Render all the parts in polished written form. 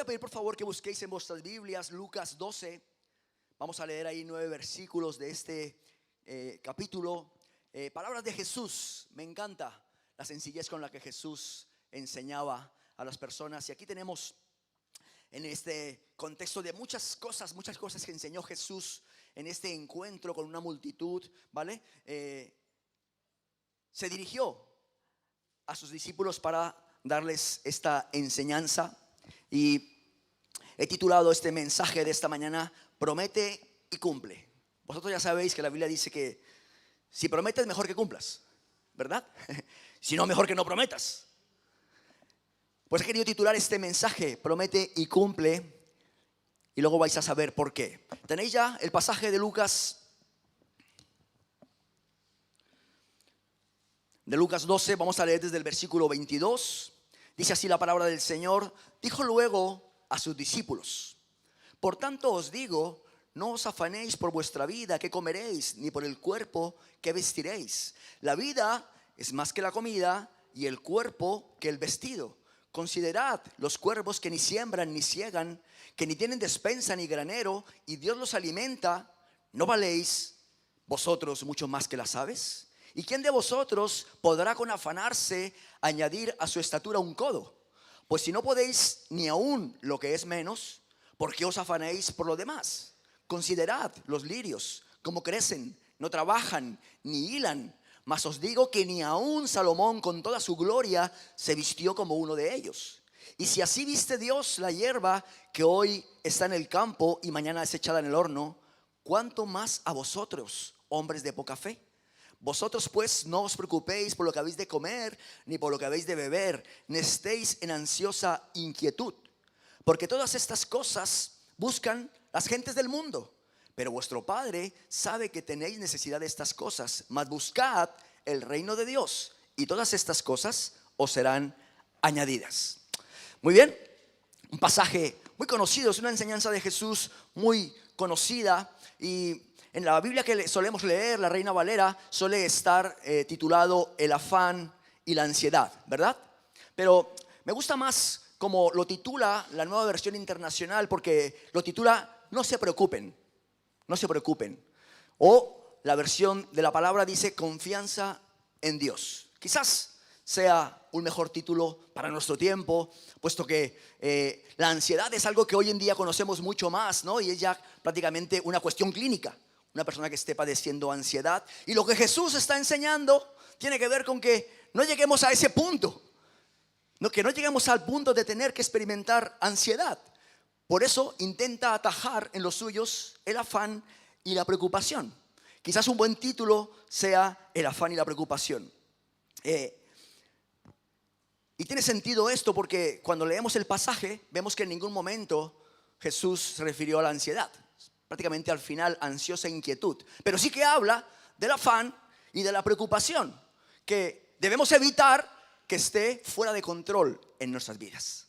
pedir por favor que busquéis en vuestras Biblias Lucas 12. Vamos a leer ahí 9 versículos de este capítulo. Palabras de Jesús. Me encanta la sencillez con la que Jesús enseñaba a las personas. Y aquí tenemos en este contexto de muchas cosas que enseñó Jesús en este encuentro con una multitud, ¿vale? Se dirigió a sus discípulos para darles esta enseñanza. Y he titulado este mensaje de esta mañana: promete y cumple. Vosotros ya sabéis que la Biblia dice que si prometes, mejor que cumplas, ¿verdad? Si no, mejor que no prometas. Pues he querido titular este mensaje: promete y cumple. Y luego vais a saber por qué. ¿Tenéis ya el pasaje de Lucas? De Lucas 12, vamos a leer desde el versículo 22. Dice así la palabra del Señor: dijo luego a sus discípulos: por tanto os digo, no os afanéis por vuestra vida, qué comeréis, ni por el cuerpo, qué vestiréis. La vida es más que la comida, y el cuerpo que el vestido. Considerad los cuervos, que ni siembran ni siegan, que ni tienen despensa ni granero, y Dios los alimenta. ¿No valéis vosotros mucho más que las aves? ¿Y quién de vosotros podrá con afanarse añadir a su estatura un codo? Pues si no podéis ni aún lo que es menos, ¿por qué os afanéis por lo demás? Considerad los lirios, cómo crecen, no trabajan ni hilan. Mas os digo que ni aun Salomón con toda su gloria se vistió como uno de ellos. Y si así viste Dios la hierba que hoy está en el campo y mañana es echada en el horno, ¿cuánto más a vosotros, hombres de poca fe? Vosotros pues no os preocupéis por lo que habéis de comer, ni por lo que habéis de beber, ni estéis en ansiosa inquietud. Porque todas estas cosas buscan las gentes del mundo. Pero vuestro Padre sabe que tenéis necesidad de estas cosas. Mas buscad el reino de Dios, y todas estas cosas os serán añadidas. Muy bien, un pasaje muy conocido, es una enseñanza de Jesús muy conocida. Y en la Biblia que solemos leer, la Reina Valera, suele estar titulado el afán y la ansiedad, ¿verdad? Pero me gusta más como lo titula la Nueva Versión Internacional, porque lo titula no se preocupen. No se preocupen. O la versión de la palabra dice confianza en Dios. Quizás sea un mejor título para nuestro tiempo, puesto que la ansiedad es algo que hoy en día conocemos mucho más, ¿no? Y es ya prácticamente una cuestión clínica. Una persona que esté padeciendo ansiedad. Y lo que Jesús está enseñando tiene que ver con que no lleguemos a ese punto. Que no lleguemos al punto de tener que experimentar ansiedad. Por eso intenta atajar en los suyos el afán y la preocupación. Quizás un buen título sea el afán y la preocupación. Y tiene sentido esto porque cuando leemos el pasaje vemos que en ningún momento Jesús se refirió a la ansiedad. Prácticamente al final, ansiosa inquietud. Pero sí que habla del afán y de la preocupación, que debemos evitar que esté fuera de control en nuestras vidas.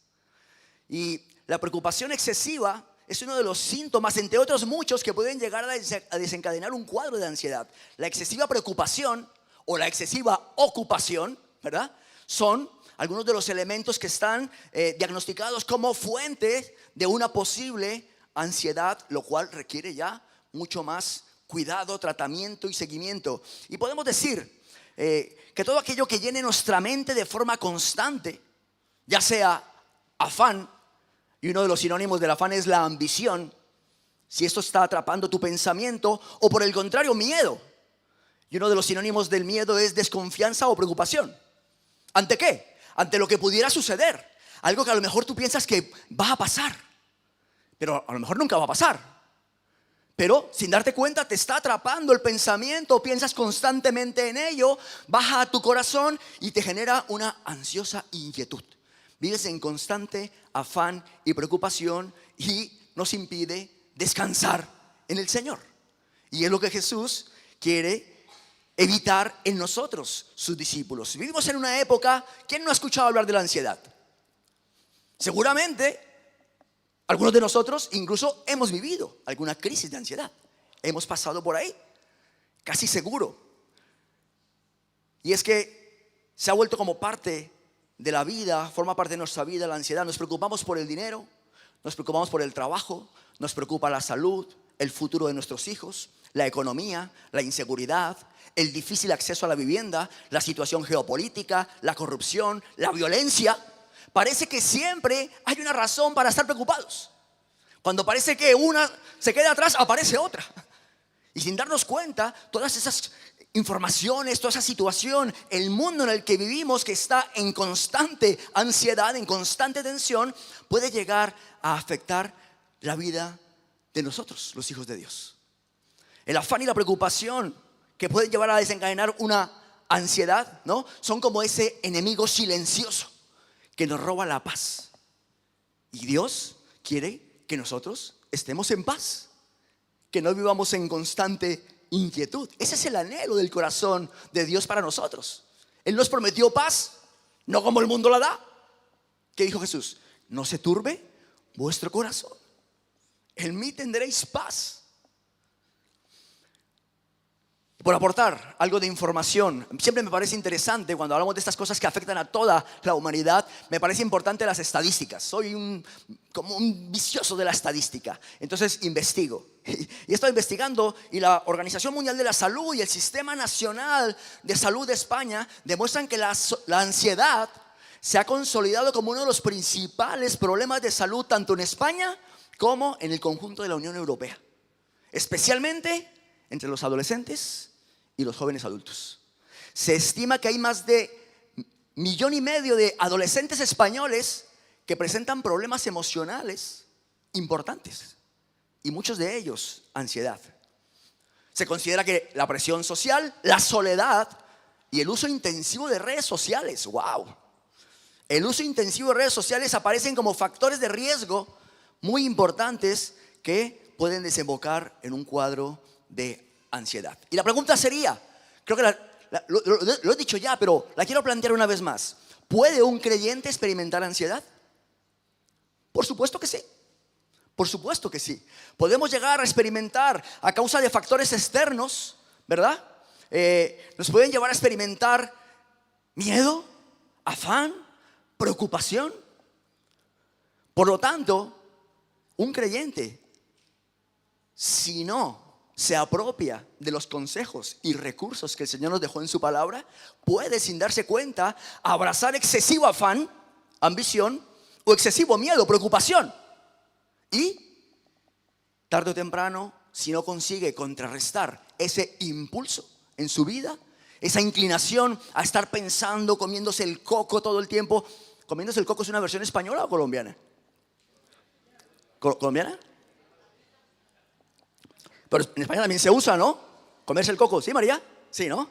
Y la preocupación excesiva es uno de los síntomas, entre otros muchos, que pueden llegar a desencadenar un cuadro de ansiedad. La excesiva preocupación o la excesiva ocupación, ¿verdad?, son algunos de los elementos que están diagnosticados como fuente de una posible ansiedad, lo cual requiere ya mucho más cuidado, tratamiento y seguimiento. Y podemos decir que todo aquello que llene nuestra mente de forma constante, ya sea afán, y uno de los sinónimos del afán es la ambición, si esto está atrapando tu pensamiento, o por el contrario, miedo. Y uno de los sinónimos del miedo es desconfianza o preocupación. ¿Ante qué? Ante lo que pudiera suceder. Algo que a lo mejor tú piensas que va a pasar, pero a lo mejor nunca va a pasar. Pero sin darte cuenta te está atrapando el pensamiento, piensas constantemente en ello, baja a tu corazón y te genera una ansiosa inquietud. Vives en constante afán y preocupación y nos impide descansar en el Señor. Y es lo que Jesús quiere evitar en nosotros, sus discípulos. Vivimos en una época, ¿quién no ha escuchado hablar de la ansiedad? Seguramente algunos de nosotros incluso hemos vivido alguna crisis de ansiedad. Hemos pasado por ahí, casi seguro. Y es que se ha vuelto como parte de la vida, forma parte de nuestra vida la ansiedad. Nos preocupamos por el dinero, Nos preocupamos por el trabajo, nos preocupa la salud, el futuro de nuestros hijos, la economía, la inseguridad, el difícil acceso a la vivienda, la situación geopolítica, la corrupción, la violencia. Parece que siempre hay una razón para estar preocupados. Cuando parece que una se queda atrás, aparece otra. Y sin darnos cuenta, todas esas informaciones, toda esa situación, el mundo en el que vivimos, que está en constante ansiedad, en constante tensión, puede llegar a afectar la vida de nosotros, los hijos de Dios. El afán y la preocupación que pueden llevar a desencadenar una ansiedad, ¿no? Son como ese enemigo silencioso que nos roba la paz. Y Dios quiere que nosotros estemos en paz, que no vivamos en constante inquietud. Ese es el anhelo del corazón de Dios para nosotros. Él nos prometió paz, no como el mundo la da. ¿Qué dijo Jesús? No se turbe vuestro corazón. En mí tendréis paz. Por aportar algo de información, siempre me parece interesante cuando hablamos de estas cosas que afectan a toda la humanidad. Me parece importante las estadísticas. Soy como un vicioso de la estadística. Entonces investigo. Y estoy investigando, y la Organización Mundial de la Salud y el Sistema Nacional de Salud de España demuestran que la ansiedad se ha consolidado como uno de los principales problemas de salud tanto en España como en el conjunto de la Unión Europea, especialmente entre los adolescentes y los jóvenes adultos. Se estima que hay más de 1,5 millones de adolescentes españoles que presentan problemas emocionales importantes, y muchos de ellos ansiedad. Se considera que la presión social, la soledad y el uso intensivo de redes sociales, wow, el uso intensivo de redes sociales aparecen como factores de riesgo muy importantes que pueden desembocar en un cuadro de ansiedad. Y la pregunta sería, creo que lo he dicho ya, pero la quiero plantear una vez más. ¿Puede un creyente experimentar ansiedad? Por supuesto que sí. Por supuesto que sí. Podemos llegar a experimentar a causa de factores externos, ¿verdad? Nos pueden llevar a experimentar miedo, afán, preocupación. Por lo tanto, un creyente, si no se apropia de los consejos y recursos que el Señor nos dejó en su palabra, puede, sin darse cuenta, abrazar excesivo afán, ambición o excesivo miedo, preocupación. Y tarde o temprano, si no consigue contrarrestar ese impulso en su vida, esa inclinación a estar pensando, comiéndose el coco todo el tiempo. ¿Comiéndose el coco es una versión española o colombiana? ¿Colombiana? Pero en España también se usa, ¿no? Comerse el coco, ¿sí, María? Sí, ¿no?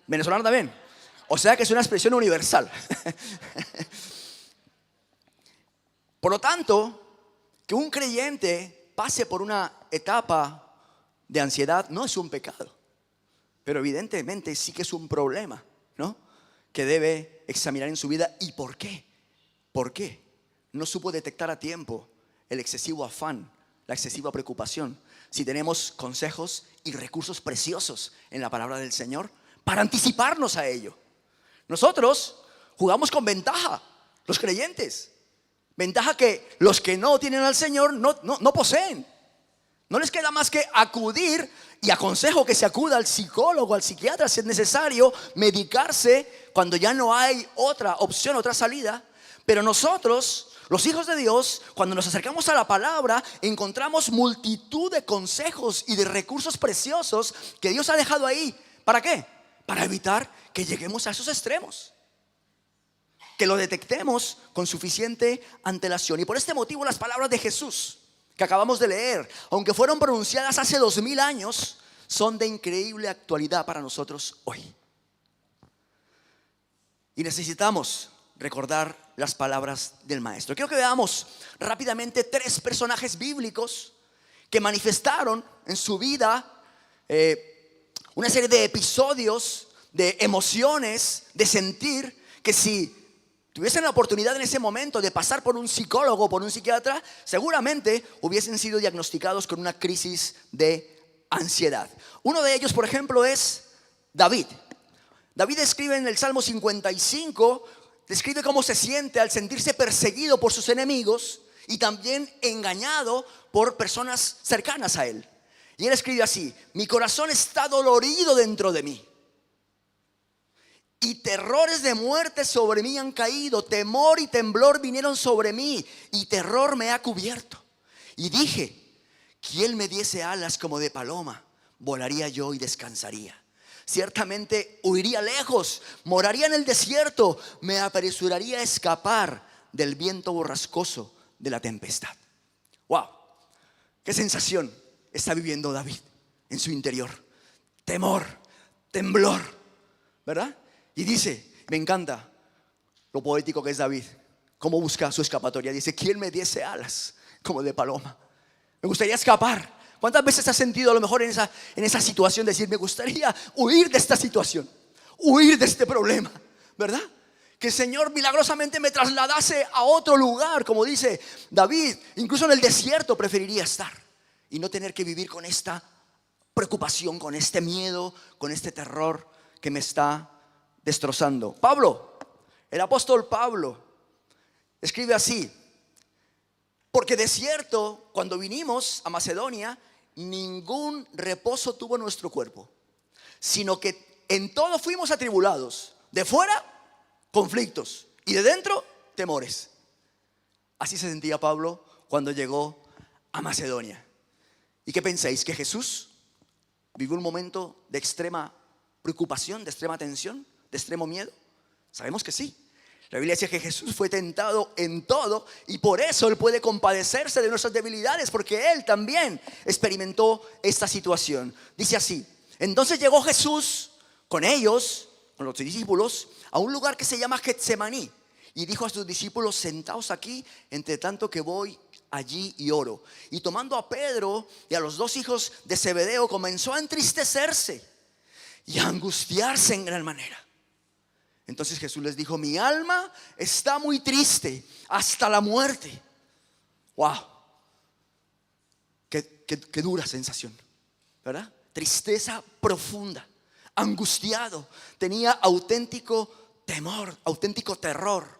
Venezolano también. O sea que es una expresión universal. Por lo tanto, que un creyente pase por una etapa de ansiedad no es un pecado, pero evidentemente sí que es un problema, ¿no? Que debe examinar en su vida. ¿Y por qué? ¿Por qué no supo detectar a tiempo el excesivo afán, la excesiva preocupación? Si tenemos consejos y recursos preciosos en la palabra del Señor para anticiparnos a ello. Nosotros jugamos con ventaja, los creyentes. Ventaja que los que no tienen al Señor no poseen. No les queda más que acudir, y aconsejo que se acuda al psicólogo, al psiquiatra si es necesario, medicarse cuando ya no hay otra opción, otra salida. Pero nosotros, los hijos de Dios, cuando nos acercamos a la palabra, encontramos multitud de consejos y de recursos preciosos que Dios ha dejado ahí. ¿Para qué? Para evitar que lleguemos a esos extremos, que lo detectemos con suficiente antelación. Y por este motivo las palabras de Jesús que acabamos de leer, aunque fueron pronunciadas hace 2000 años, son de increíble actualidad para nosotros hoy. Y necesitamos recordar las palabras del Maestro. Quiero que veamos rápidamente 3 personajes bíblicos que manifestaron en su vida una serie de episodios, de emociones, de sentir, que si tuviesen la oportunidad en ese momento de pasar por un psicólogo o por un psiquiatra, seguramente hubiesen sido diagnosticados con una crisis de ansiedad. Uno de ellos, por ejemplo, es David. David escribe en el Salmo 55, describe cómo se siente al sentirse perseguido por sus enemigos y también engañado por personas cercanas a él. Y él escribe así: mi corazón está dolorido dentro de mí, y terrores de muerte sobre mí han caído. Temor y temblor vinieron sobre mí, y terror me ha cubierto. Y dije: ¿quién me diese alas como de paloma? Volaría yo y descansaría. Ciertamente huiría lejos, moraría en el desierto, me apresuraría a escapar del viento borrascoso de la tempestad. Wow, qué sensación está viviendo David en su interior. Temor, temblor, ¿verdad? Y dice, me encanta lo poético que es David, cómo busca su escapatoria. Dice: ¿quién me diese alas como de paloma? Me gustaría escapar. ¿Cuántas veces has sentido a lo mejor en esa situación decir: me gustaría huir de esta situación, huir de este problema, ¿verdad? Que el Señor milagrosamente me trasladase a otro lugar, como dice David. Incluso en el desierto preferiría estar y no tener que vivir con esta preocupación, con este miedo, con este terror que me está destrozando. Pablo, el apóstol Pablo, escribe así: porque de cierto, cuando vinimos a Macedonia, ningún reposo tuvo nuestro cuerpo, sino que en todo fuimos atribulados. De fuera, conflictos, y de dentro, temores. Así se sentía Pablo cuando llegó a Macedonia. ¿Y qué pensáis? ¿Que Jesús vivió un momento de extrema preocupación, de extrema tensión, de extremo miedo? Sabemos que sí. La Biblia dice que Jesús fue tentado en todo, y por eso Él puede compadecerse de nuestras debilidades, porque Él también experimentó esta situación. Dice así: entonces llegó Jesús con ellos, con los discípulos, a un lugar que se llama Getsemaní, y dijo a sus discípulos: sentaos aquí, entre tanto que voy allí y oro. Y tomando a Pedro y a los dos hijos de Zebedeo, comenzó a entristecerse y a angustiarse en gran manera. Entonces Jesús les dijo: mi alma está muy triste hasta la muerte. Wow, qué dura sensación, ¿verdad? Tristeza profunda, angustiado, tenía auténtico temor, auténtico terror.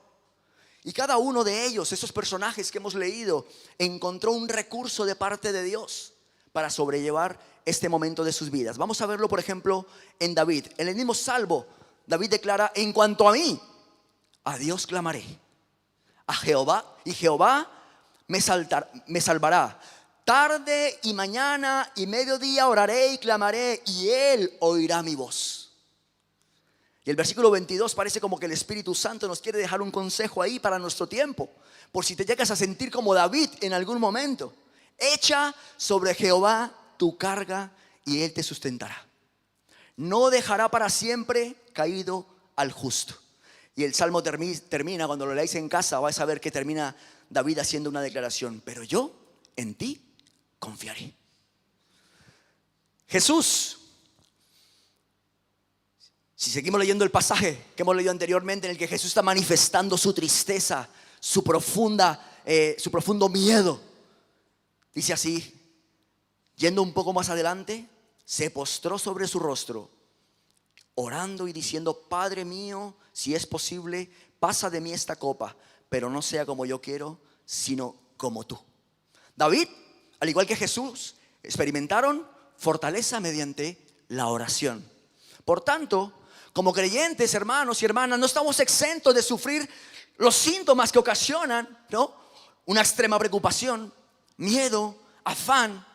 Y cada uno de ellos, esos personajes que hemos leído, encontró un recurso de parte de Dios para sobrellevar este momento de sus vidas. Vamos a verlo, por ejemplo, en David. En el mismo salmo, David declara: en cuanto a mí, a Dios clamaré, a Jehová, y Jehová me salvará. Tarde y mañana y mediodía oraré y clamaré, y Él oirá mi voz. Y el versículo 22 parece como que el Espíritu Santo nos quiere dejar un consejo ahí para nuestro tiempo, por si te llegas a sentir como David en algún momento. Echa sobre Jehová tu carga y Él te sustentará. No dejará para siempre caído al justo. Y el salmo termina, cuando lo leáis en casa vais a ver que termina David haciendo una declaración: pero yo en ti confiaré. Jesús, si seguimos leyendo el pasaje que hemos leído anteriormente, en el que Jesús está manifestando su tristeza, su profundo miedo, dice así, yendo un poco más adelante, se postró sobre su rostro, orando y diciendo: Padre mío, si es posible, pasa de mí esta copa, pero no sea como yo quiero, sino como tú. David, al igual que Jesús, experimentaron fortaleza mediante la oración. Por tanto, como creyentes, hermanos y hermanas, no estamos exentos de sufrir los síntomas que ocasionan, ¿no?, una extrema preocupación, miedo, afán,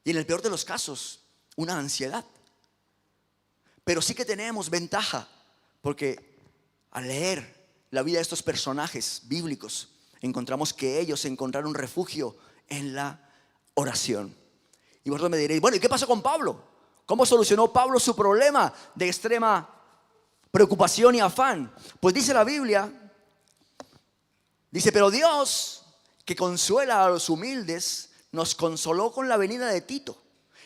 y en el peor de los casos, una ansiedad. Pero sí que tenemos ventaja, porque al leer la vida de estos personajes bíblicos, encontramos que ellos encontraron refugio en la oración. Y vosotros me diréis: bueno, ¿y qué pasó con Pablo? ¿Cómo solucionó Pablo su problema de extrema preocupación y afán? Pues dice la Biblia, dice: pero Dios, que consuela a los humildes, nos consoló con la venida de Tito.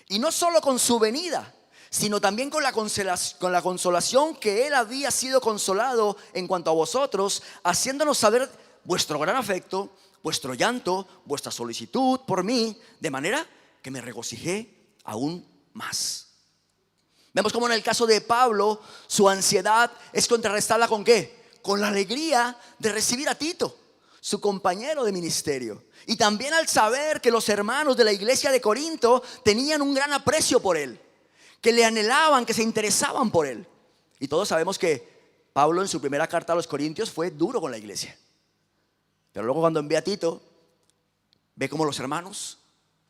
Y no solo con su venida, sino también con la consolación que él había sido consolado en cuanto a vosotros, haciéndonos saber vuestro gran afecto, vuestro llanto, vuestra solicitud por mí, de manera que me regocijé aún más. Vemos como en el caso de Pablo, su ansiedad es contrarrestada ¿con qué? Con la alegría de recibir a Tito. O su compañero de ministerio. Y también al saber que los hermanos de la iglesia de Corinto tenían un gran aprecio por él, que le anhelaban, que se interesaban por él. Y todos sabemos que Pablo en su primera carta a los Corintios fue duro con la iglesia. Pero luego cuando envía a Tito, ve cómo los hermanos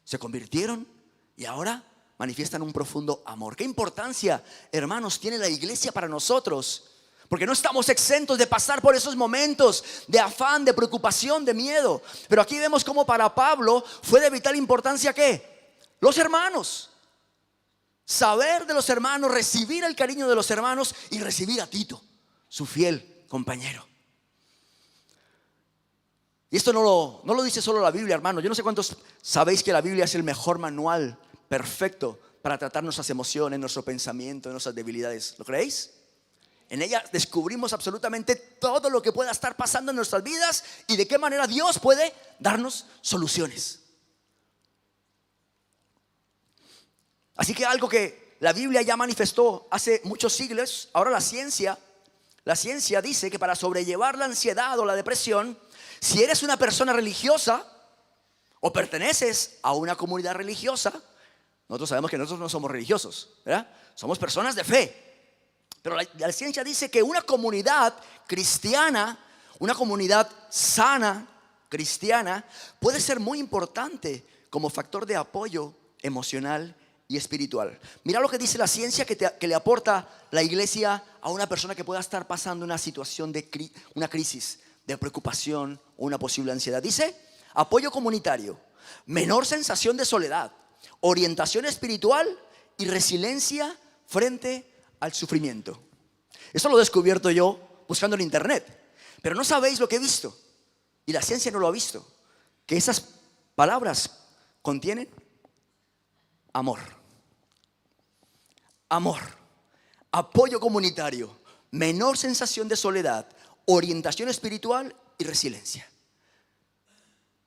se convirtieron y ahora manifiestan un profundo amor. ¿Qué importancia, hermanos, tiene la iglesia para nosotros? Porque no estamos exentos de pasar por esos momentos de afán, de preocupación, de miedo. Pero aquí vemos cómo para Pablo fue de vital importancia ¿qué? Los hermanos. Saber de los hermanos, recibir el cariño de los hermanos y recibir a Tito, su fiel compañero. Y esto no lo dice solo la Biblia, hermanos. Yo no sé cuántos sabéis que la Biblia es el mejor manual perfecto para tratar nuestras emociones, nuestro pensamiento, nuestras debilidades. ¿Lo creéis? En ella descubrimos absolutamente todo lo que pueda estar pasando en nuestras vidas y de qué manera Dios puede darnos soluciones. Así que algo que la Biblia ya manifestó hace muchos siglos, ahora la ciencia dice que para sobrellevar la ansiedad o la depresión, si eres una persona religiosa o perteneces a una comunidad religiosa, nosotros sabemos que nosotros no somos religiosos, ¿verdad? Somos personas de fe. Pero la ciencia dice que una comunidad cristiana, una comunidad sana, cristiana, puede ser muy importante como factor de apoyo emocional y espiritual. Mira lo que dice la ciencia que le aporta la iglesia a una persona que pueda estar pasando una situación de una crisis, de preocupación o una posible ansiedad. Dice, apoyo comunitario, menor sensación de soledad, orientación espiritual y resiliencia frente al sufrimiento. Esto lo he descubierto yo buscando en internet, pero no sabéis lo que he visto y la ciencia no lo ha visto, que esas palabras contienen amor, apoyo comunitario, menor sensación de soledad, orientación espiritual y resiliencia.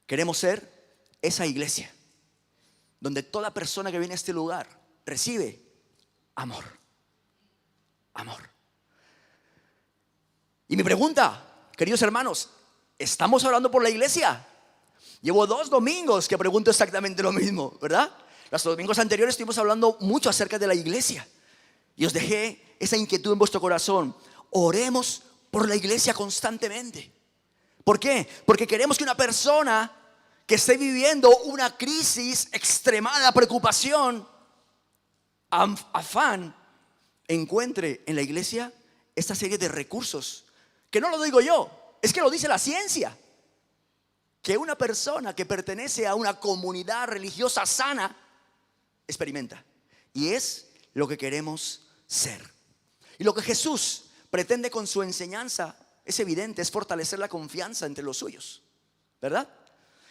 Queremos ser esa iglesia donde toda persona que viene a este lugar recibe amor. Y mi pregunta, queridos hermanos, ¿estamos orando por la iglesia? Llevo 2 domingos que pregunto exactamente lo mismo, ¿verdad? Los domingos anteriores estuvimos hablando mucho acerca de la iglesia y os dejé esa inquietud en vuestro corazón. Oremos por la iglesia constantemente. ¿Por qué? Porque queremos que una persona que esté viviendo una crisis extremada, preocupación, afán, encuentre en la iglesia esta serie de recursos, que no lo digo yo, es que lo dice la ciencia, que una persona que pertenece a una comunidad religiosa sana experimenta, y es lo que queremos ser. Y lo que Jesús pretende con su enseñanza es evidente, es fortalecer la confianza entre los suyos, ¿verdad?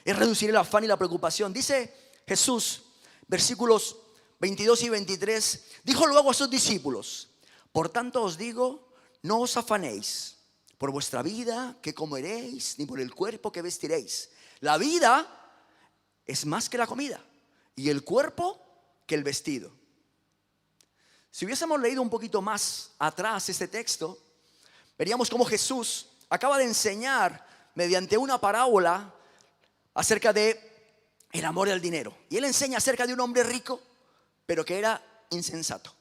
Es reducir el afán y la preocupación. Dice Jesús, versículos 22 y 23, dijo luego a sus discípulos, por tanto os digo, no os afanéis por vuestra vida, que comeréis, ni por el cuerpo que vestiréis. La vida es más que la comida, y el cuerpo que el vestido. Si hubiésemos leído un poquito más atrás este texto, veríamos cómo Jesús acaba de enseñar mediante una parábola acerca de el amor al dinero. Y él enseña acerca de un hombre rico, pero que era insensato.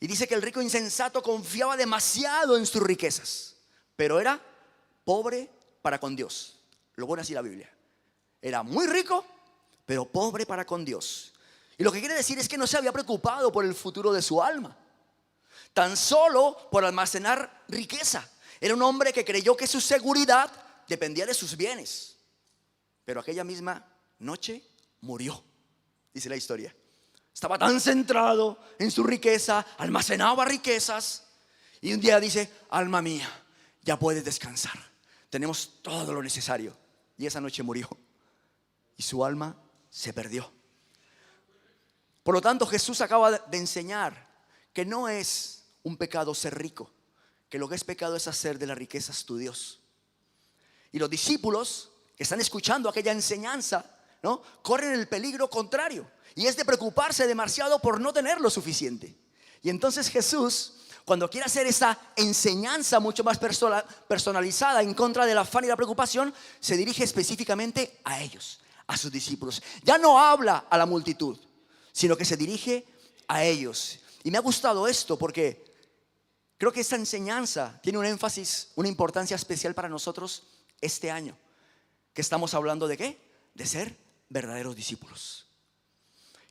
Y dice que el rico insensato confiaba demasiado en sus riquezas, pero era pobre para con Dios. Lo pone así la Biblia. Era muy rico, pero pobre para con Dios. Y lo que quiere decir es que no se había preocupado por el futuro de su alma, tan solo por almacenar riqueza. Era un hombre que creyó que su seguridad dependía de sus bienes. Pero aquella misma noche murió, dice la historia. Estaba tan centrado en su riqueza, almacenaba riquezas, y un día dice, alma mía, ya puedes descansar, tenemos todo lo necesario. Y esa noche murió y su alma se perdió. Por lo tanto, Jesús acaba de enseñar que no es un pecado ser rico, que lo que es pecado es hacer de las riquezas tu Dios. Y los discípulos que están escuchando aquella enseñanza, ¿no?, corren el peligro contrario, y es de preocuparse demasiado por no tener lo suficiente. Y entonces Jesús, cuando quiere hacer esa enseñanza mucho más personalizada en contra del afán y la preocupación, se dirige específicamente a ellos, a sus discípulos. Ya no habla a la multitud, sino que se dirige a ellos. Y me ha gustado esto porque creo que esta enseñanza tiene un énfasis, una importancia especial para nosotros este año, que estamos hablando de ¿qué? De ser verdaderos discípulos.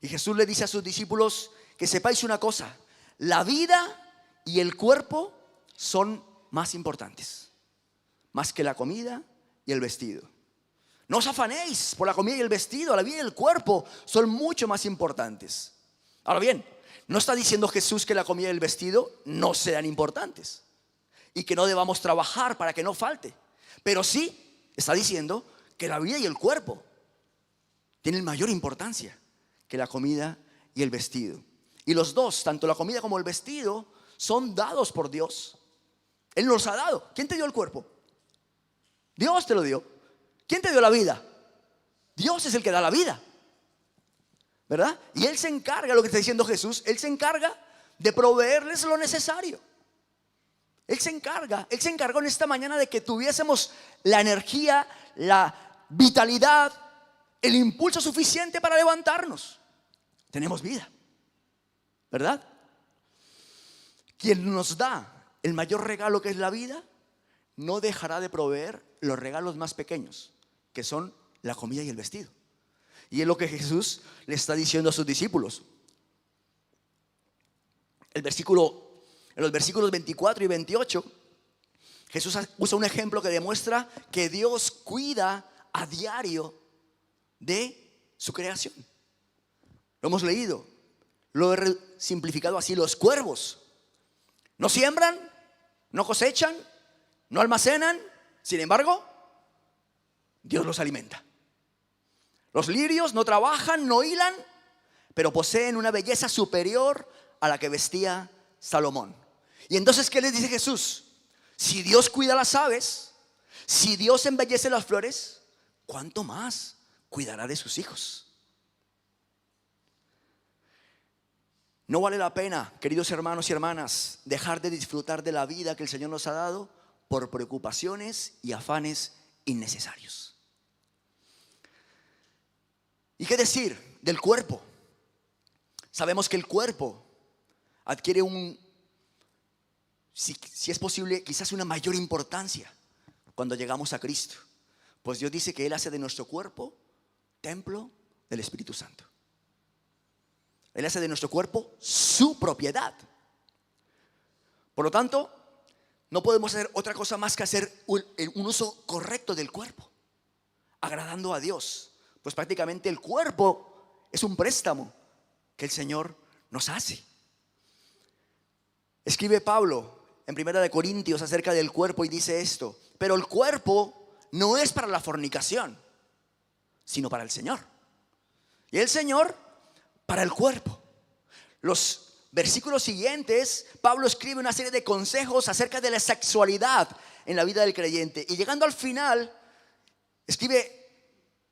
Y Jesús le dice a sus discípulos que sepáis una cosa: la vida y el cuerpo son más importantes, más que la comida y el vestido. No os afanéis por la comida y el vestido, la vida y el cuerpo son mucho más importantes. Ahora bien, no está diciendo Jesús que la comida y el vestido no sean importantes y que no debamos trabajar para que no falte, pero sí está diciendo que la vida y el cuerpo tienen mayor importancia que la comida y el vestido. Y los dos, tanto la comida como el vestido, son dados por Dios. Él nos ha dado. ¿Quién te dio el cuerpo? Dios te lo dio. ¿Quién te dio la vida? Dios es el que da la vida, ¿verdad? Y Él se encarga, lo que está diciendo Jesús, Él se encarga de proveerles lo necesario. Él se encargó en esta mañana de que tuviésemos la energía, la vitalidad, el impulso suficiente para levantarnos. Tenemos vida, ¿verdad? Quien nos da el mayor regalo, que es la vida, no dejará de proveer los regalos más pequeños, que son la comida y el vestido. Y es lo que Jesús le está diciendo a sus discípulos. En los versículos 24 y 28, Jesús usa un ejemplo que demuestra que Dios cuida a diario de su creación. Lo hemos leído, lo he simplificado así: los cuervos no siembran, no cosechan, no almacenan, sin embargo, Dios los alimenta. Los lirios no trabajan, no hilan, pero poseen una belleza superior a la que vestía Salomón. Y entonces, ¿qué les dice Jesús? Si Dios cuida las aves, si Dios embellece las flores, ¿cuánto más cuidará de sus hijos? No vale la pena, queridos hermanos y hermanas, dejar de disfrutar de la vida que el Señor nos ha dado por preocupaciones y afanes innecesarios. ¿Y qué decir del cuerpo? Sabemos que el cuerpo adquiere si es posible, quizás una mayor importancia cuando llegamos a Cristo. Pues Dios dice que Él hace de nuestro cuerpo templo del Espíritu Santo. Él hace de nuestro cuerpo su propiedad. Por lo tanto, no podemos hacer otra cosa más que hacer un uso correcto del cuerpo, agradando a Dios. Pues prácticamente el cuerpo es un préstamo que el Señor nos hace. Escribe Pablo en 1 Corintios acerca del cuerpo y dice esto: pero el cuerpo no es para la fornicación, sino para el Señor, y el Señor para el cuerpo. Los versículos siguientes, Pablo escribe una serie de consejos acerca de la sexualidad en la vida del creyente, y llegando al final escribe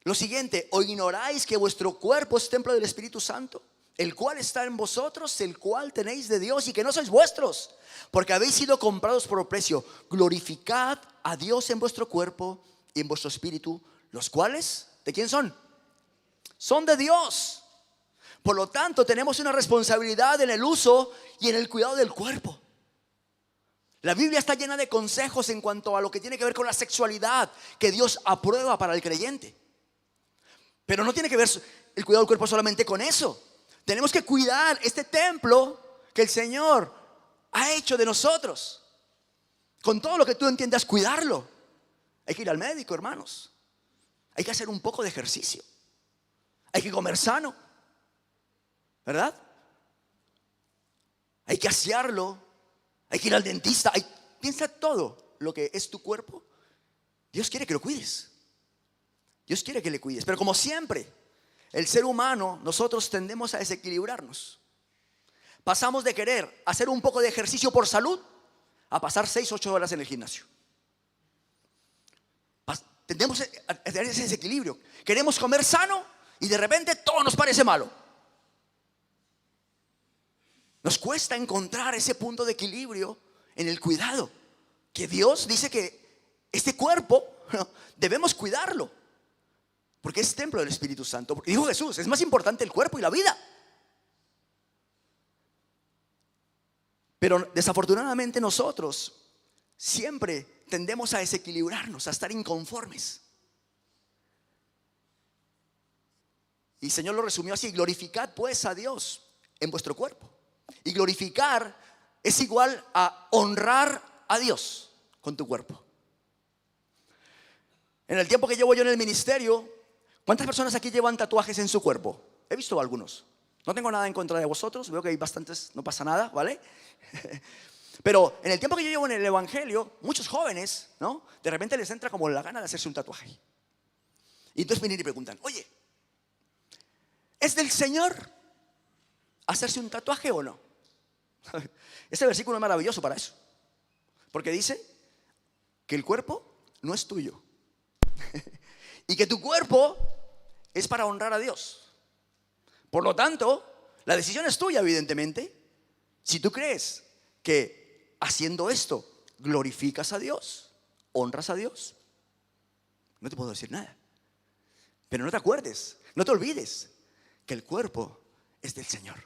lo siguiente: ¿o ignoráis que vuestro cuerpo es templo del Espíritu Santo, el cual está en vosotros, el cual tenéis de Dios, y que no sois vuestros, porque habéis sido comprados por precio? Glorificad a Dios en vuestro cuerpo y en vuestro espíritu, los cuales, ¿de quién son? Son de Dios. Por lo tanto, tenemos una responsabilidad en el uso y en el cuidado del cuerpo. La Biblia está llena de consejos en cuanto a lo que tiene que ver con la sexualidad, que Dios aprueba para el creyente. Pero no tiene que ver el cuidado del cuerpo solamente con eso. Tenemos que cuidar este templo que el Señor ha hecho de nosotros. Con todo lo que tú entiendas, cuidarlo. Hay que ir al médico, hermanos. Hay que hacer un poco de ejercicio. Hay que comer sano, ¿verdad? Hay que asearlo. Hay que ir al dentista. Piensa todo lo que es tu cuerpo. Dios quiere que lo cuides. Dios quiere que le cuides. Pero como siempre, el ser humano, nosotros tendemos a desequilibrarnos. Pasamos de querer hacer un poco de ejercicio por salud a pasar 6-8 horas en el gimnasio. Tendemos a tener ese desequilibrio. Queremos comer sano y de repente todo nos parece malo. Nos cuesta encontrar ese punto de equilibrio en el cuidado. Que Dios dice que este cuerpo debemos cuidarlo. Porque es templo del Espíritu Santo. Porque dijo Jesús, es más importante el cuerpo y la vida. Pero desafortunadamente nosotros siempre tendemos a desequilibrarnos, a estar inconformes. Y el Señor lo resumió así: glorificad pues a Dios en vuestro cuerpo. Y glorificar es igual a honrar a Dios con tu cuerpo. En el tiempo que llevo yo en el ministerio, ¿cuántas personas aquí llevan tatuajes en su cuerpo? He visto algunos. No tengo nada en contra de vosotros, veo que hay bastantes, no pasa nada, ¿vale? Pero en el tiempo que yo llevo en el evangelio, muchos jóvenes, ¿no?, de repente les entra como la gana de hacerse un tatuaje. Y entonces vienen y preguntan: oye, ¿es del Señor hacerse un tatuaje o no? Este versículo es maravilloso para eso. Porque dice que el cuerpo no es tuyo. Y que tu cuerpo es para honrar a Dios. Por lo tanto, la decisión es tuya, evidentemente. Si tú crees que haciendo esto glorificas a Dios, honras a Dios, no te puedo decir nada. Pero no te acuerdes, no te olvides que el cuerpo es del Señor.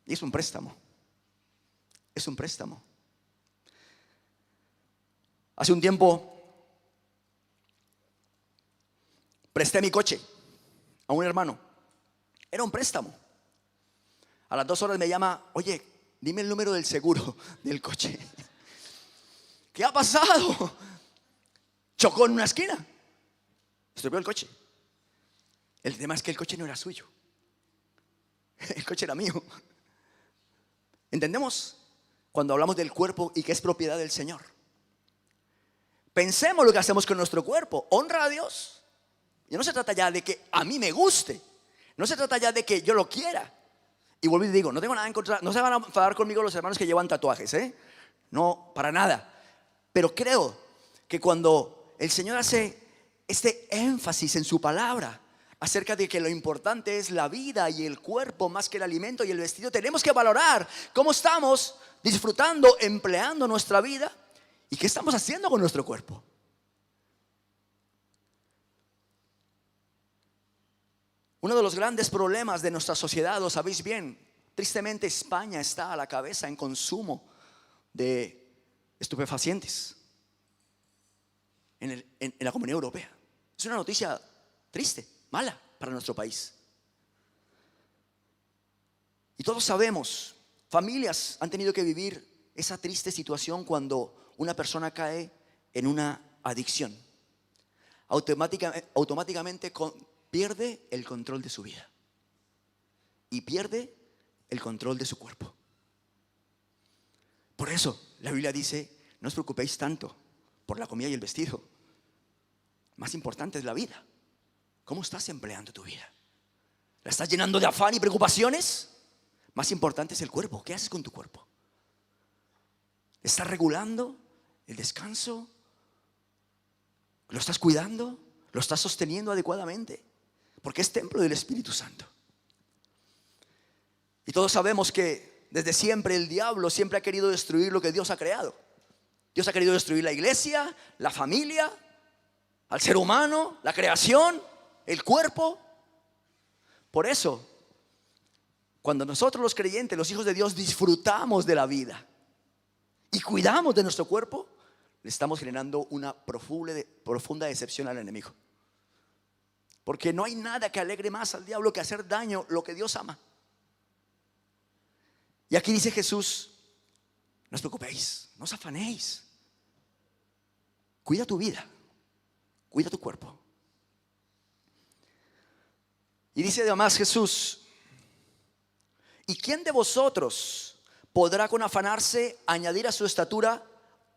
Y es un préstamo. Es un préstamo. Hace un tiempo presté mi coche a un hermano. Era un préstamo. A las 2 horas me llama: oye, dime el número del seguro del coche. ¿Qué ha pasado? Chocó en una esquina, estropeó el coche. El tema es que el coche no era suyo. El coche era mío. ¿Entendemos? Cuando hablamos del cuerpo y que es propiedad del Señor. Pensemos lo que hacemos con nuestro cuerpo. Honra a Dios. Y no se trata ya de que a mí me guste. No se trata ya de que yo lo quiera. Y vuelvo y digo, no tengo nada en contra. No se van a enfadar conmigo los hermanos que llevan tatuajes, No, para nada. Pero creo que cuando el Señor hace este énfasis en su palabra acerca de que lo importante es la vida y el cuerpo más que el alimento y el vestido, tenemos que valorar cómo estamos disfrutando, empleando nuestra vida y qué estamos haciendo con nuestro cuerpo. Uno de los grandes problemas de nuestra sociedad, lo sabéis bien, tristemente España está a la cabeza en consumo de estupefacientes en la Comunidad Europea. Es una noticia triste, mala para nuestro país. Y todos sabemos, familias han tenido que vivir esa triste situación cuando una persona cae en una adicción. Automáticamente pierde el control de su vida y pierde el control de su cuerpo. Por eso la Biblia dice: no os preocupéis tanto por la comida y el vestido. Más importante es la vida. ¿Cómo estás empleando tu vida? ¿La estás llenando de afán y preocupaciones? Más importante es el cuerpo. ¿Qué haces con tu cuerpo? ¿Estás regulando el descanso? ¿Lo estás cuidando? ¿Lo estás sosteniendo adecuadamente? Porque es templo del Espíritu Santo. Y todos sabemos que desde siempre el diablo siempre ha querido destruir lo que Dios ha creado. Dios ha querido destruir la iglesia, la familia, al ser humano, la creación, el cuerpo. Por eso, cuando nosotros los creyentes, los hijos de Dios, disfrutamos de la vida y cuidamos de nuestro cuerpo, le estamos generando una profunda decepción al enemigo. Porque no hay nada que alegre más al diablo que hacer daño lo que Dios ama. Y aquí dice Jesús: no os preocupéis, no os afanéis. Cuida tu vida, cuida tu cuerpo. Y dice además Jesús: ¿y quién de vosotros podrá con afanarse añadir a su estatura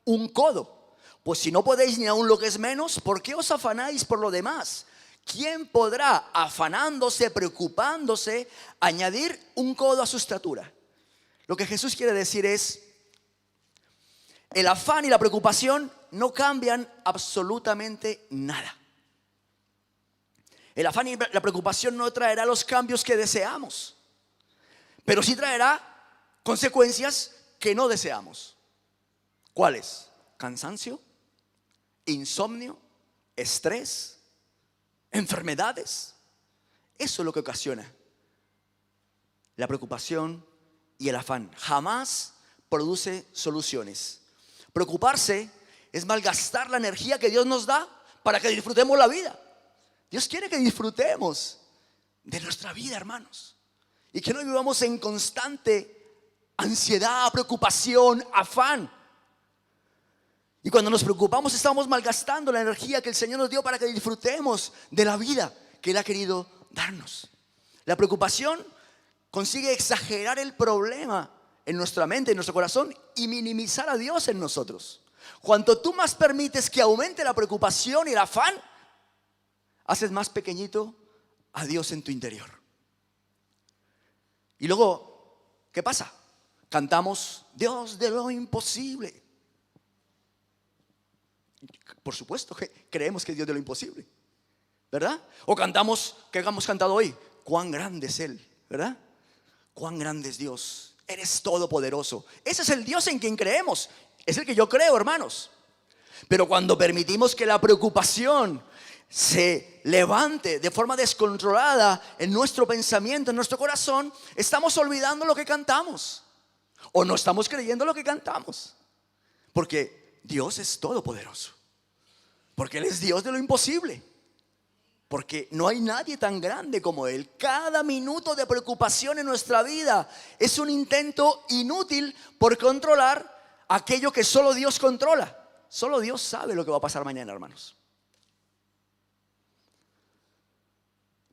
un codo? Pues si no podéis ni aun lo que es menos, ¿por qué os afanáis por lo demás? ¿Quién podrá, afanándose, preocupándose, añadir un codo a su estatura? Lo que Jesús quiere decir es: el afán y la preocupación no cambian absolutamente nada. El afán y la preocupación no traerá los cambios que deseamos, pero sí traerá consecuencias que no deseamos. ¿Cuáles? Cansancio, insomnio, estrés, enfermedades. Eso es lo que ocasiona la preocupación y el afán. Jamás produce soluciones. Preocuparse es malgastar la energía que Dios nos da para que disfrutemos la vida. Dios quiere que disfrutemos de nuestra vida, hermanos, y que no vivamos en constante ansiedad, preocupación, afán. Y cuando nos preocupamos estamos malgastando la energía que el Señor nos dio para que disfrutemos de la vida que Él ha querido darnos. La preocupación consigue exagerar el problema en nuestra mente, en nuestro corazón, y minimizar a Dios en nosotros. Cuanto tú más permites que aumente la preocupación y el afán, haces más pequeñito a Dios en tu interior. Y luego, ¿qué pasa? Cantamos Dios de lo imposible. Por supuesto que creemos que es Dios de lo imposible, ¿verdad? O cantamos, que hemos cantado hoy, cuán grande es Él, ¿verdad? Cuán grande es Dios, eres todopoderoso. Ese es el Dios en quien creemos, es el que yo creo, hermanos. Pero cuando permitimos que la preocupación se levante de forma descontrolada en nuestro pensamiento, en nuestro corazón, estamos olvidando lo que cantamos, o no estamos creyendo lo que cantamos. Porque Dios es todopoderoso, porque Él es Dios de lo imposible, porque no hay nadie tan grande como Él. Cada minuto de preocupación en nuestra vida es un intento inútil por controlar aquello que solo Dios controla. Solo Dios sabe lo que va a pasar mañana, hermanos.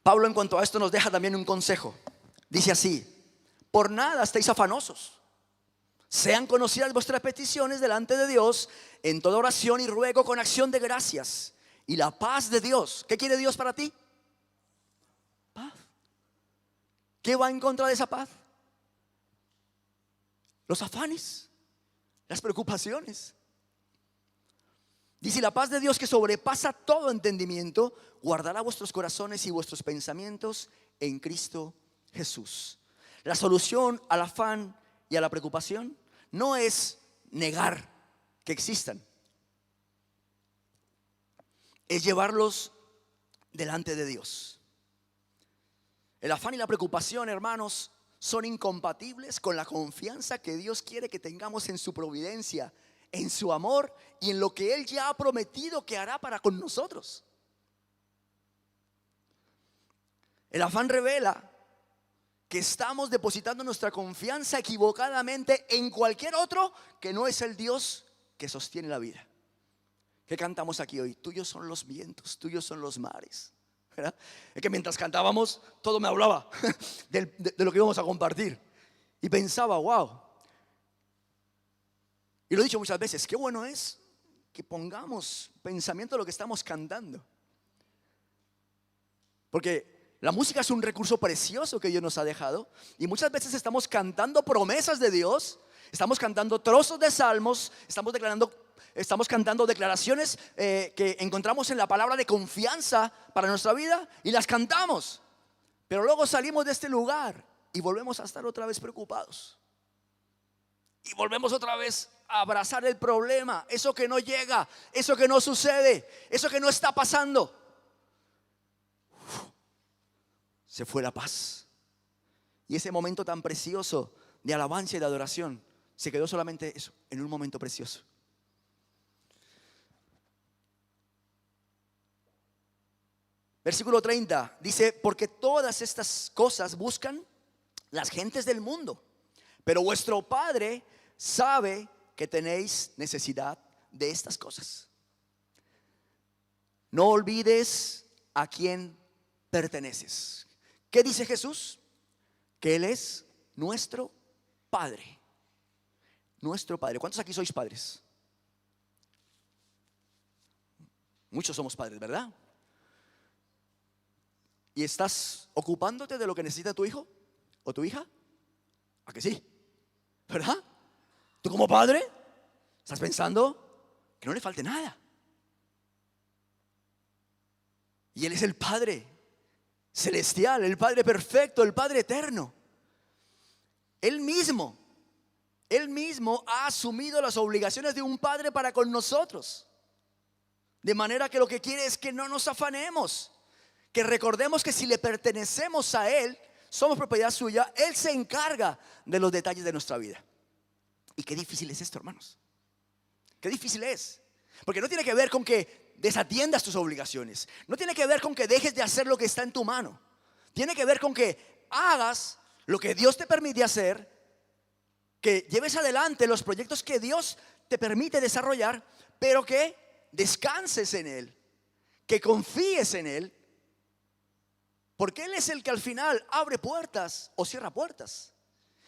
Pablo, en cuanto a esto, nos deja también un consejo. Dice así: por nada estéis afanosos, sean conocidas vuestras peticiones delante de Dios en toda oración y ruego con acción de gracias. Y la paz de Dios, ¿qué quiere Dios para ti? Paz. ¿Qué va en contra de esa paz? Los afanes, las preocupaciones. Dice: la paz de Dios, que sobrepasa todo entendimiento, guardará vuestros corazones y vuestros pensamientos en Cristo Jesús. La solución al afán y a la preocupación no es negar que existan, es llevarlos delante de Dios. El afán y la preocupación, hermanos, son incompatibles con la confianza que Dios quiere que tengamos en su providencia, en su amor y en lo que Él ya ha prometido que hará para con nosotros. El afán revela que estamos depositando nuestra confianza equivocadamente en cualquier otro que no es el Dios que sostiene la vida. ¿Qué cantamos aquí hoy? Tuyos son los vientos, tuyos son los mares, ¿verdad? Es que mientras cantábamos todo me hablaba de lo que íbamos a compartir. Y pensaba, wow. Y lo he dicho muchas veces, qué bueno es que pongamos pensamiento en lo que estamos cantando. Porque la música es un recurso precioso que Dios nos ha dejado. Y muchas veces estamos cantando promesas de Dios, estamos cantando trozos de salmos, estamos cantando declaraciones que encontramos en la palabra de confianza para nuestra vida, y las cantamos. Pero luego salimos de este lugar y volvemos a estar otra vez preocupados. Y volvemos otra vez a abrazar el problema, eso que no llega, eso que no sucede, eso que no está pasando. Se fue la paz. Y ese momento tan precioso de alabanza y de adoración se quedó solamente eso, en un momento precioso. Versículo 30 dice: porque todas estas cosas buscan las gentes del mundo, pero vuestro Padre sabe que tenéis necesidad de estas cosas. No olvides a quién perteneces. ¿Qué dice Jesús? Que Él es nuestro Padre. Nuestro Padre. ¿Cuántos aquí sois padres? Muchos somos padres, ¿verdad? ¿Y estás ocupándote de lo que necesita tu hijo o tu hija? ¿A que sí? ¿Verdad? Tú como padre estás pensando que no le falte nada. Y Él es el Padre celestial, el Padre perfecto, el Padre eterno. Él mismo Él mismo ha asumido las obligaciones de un padre para con nosotros. De manera que lo que quiere es que no nos afanemos, que recordemos que si le pertenecemos a Él, somos propiedad suya. Él se encarga de los detalles de nuestra vida. Y qué difícil es esto, hermanos. Qué difícil es. Porque no tiene que ver con que desatiendas tus obligaciones. No tiene que ver con que dejes de hacer lo que está en tu mano. Tiene que ver con que hagas lo que Dios te permite hacer, que lleves adelante los proyectos que Dios te permite desarrollar, pero que descanses en Él, que confíes en Él, porque Él es el que al final abre puertas o cierra puertas.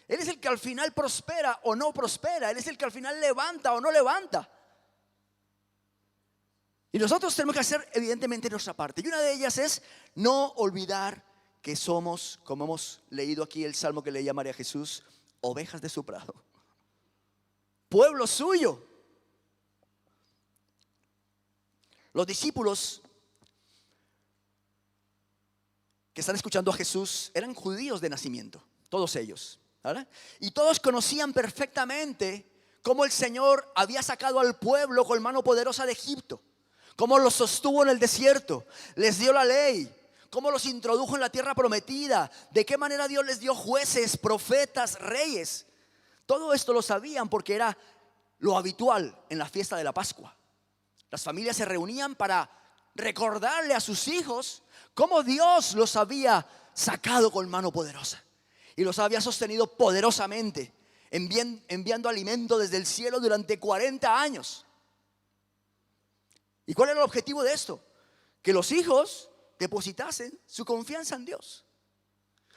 Él es el que al final prospera o no prospera. Él es el que al final levanta o no levanta. Y nosotros tenemos que hacer evidentemente nuestra parte. Y una de ellas es no olvidar que somos, como hemos leído aquí el salmo que leía María Jesús, ovejas de su prado, pueblo suyo. Los discípulos que están escuchando a Jesús eran judíos de nacimiento, todos ellos, ¿verdad? Y todos conocían perfectamente cómo el Señor había sacado al pueblo con mano poderosa de Egipto, cómo los sostuvo en el desierto, les dio la ley, cómo los introdujo en la tierra prometida, de qué manera Dios les dio jueces, profetas, reyes. Todo esto lo sabían porque era lo habitual en la fiesta de la Pascua. Las familias se reunían para recordarle a sus hijos cómo Dios los había sacado con mano poderosa y los había sostenido poderosamente, enviando alimento desde el cielo durante 40 años. ¿Y cuál era el objetivo de esto? Que los hijos depositasen su confianza en Dios.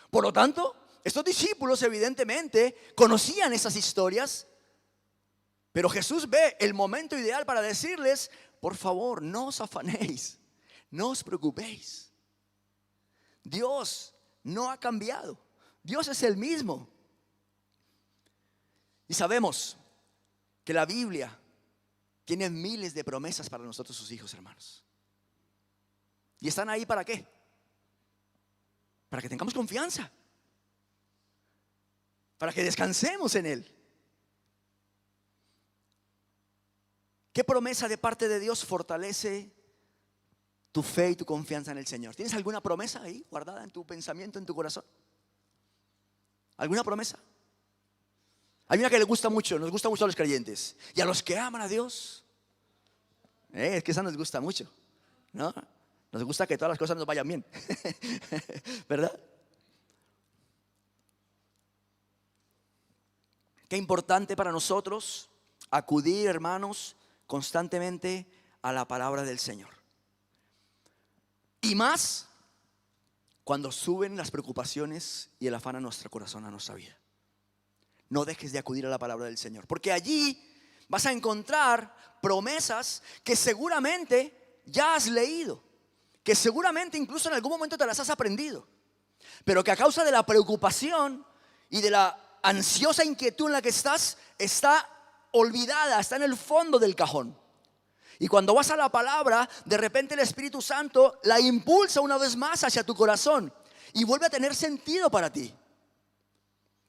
Por lo tanto, estos discípulos evidentemente conocían esas historias, pero Jesús ve el momento ideal para decirles: por favor, no os afanéis, no os preocupéis. Dios no ha cambiado, Dios es el mismo. Y sabemos que la Biblia tiene miles de promesas para nosotros, sus hijos, hermanos. ¿Y están ahí para qué? Para que tengamos confianza, para que descansemos en Él. ¿Qué promesa de parte de Dios fortalece tu fe y tu confianza en el Señor? ¿Tienes alguna promesa ahí guardada en tu pensamiento, en tu corazón? ¿Alguna promesa? Hay una que le gusta mucho, nos gusta mucho a los creyentes y a los que aman a Dios. Es que esa nos gusta mucho, ¿no? Nos gusta que todas las cosas nos vayan bien, ¿verdad? Qué importante para nosotros acudir, hermanos, constantemente a la palabra del Señor. Y más cuando suben las preocupaciones y el afán a nuestro corazón, a nuestra vida. No dejes de acudir a la palabra del Señor, porque allí vas a encontrar promesas que seguramente ya has leído, que seguramente incluso en algún momento te las has aprendido, pero que a causa de la preocupación y de la ansiosa inquietud en la que estás, está olvidada, está en el fondo del cajón. Y cuando vas a la palabra, de repente el Espíritu Santo la impulsa una vez más hacia tu corazón y vuelve a tener sentido para ti.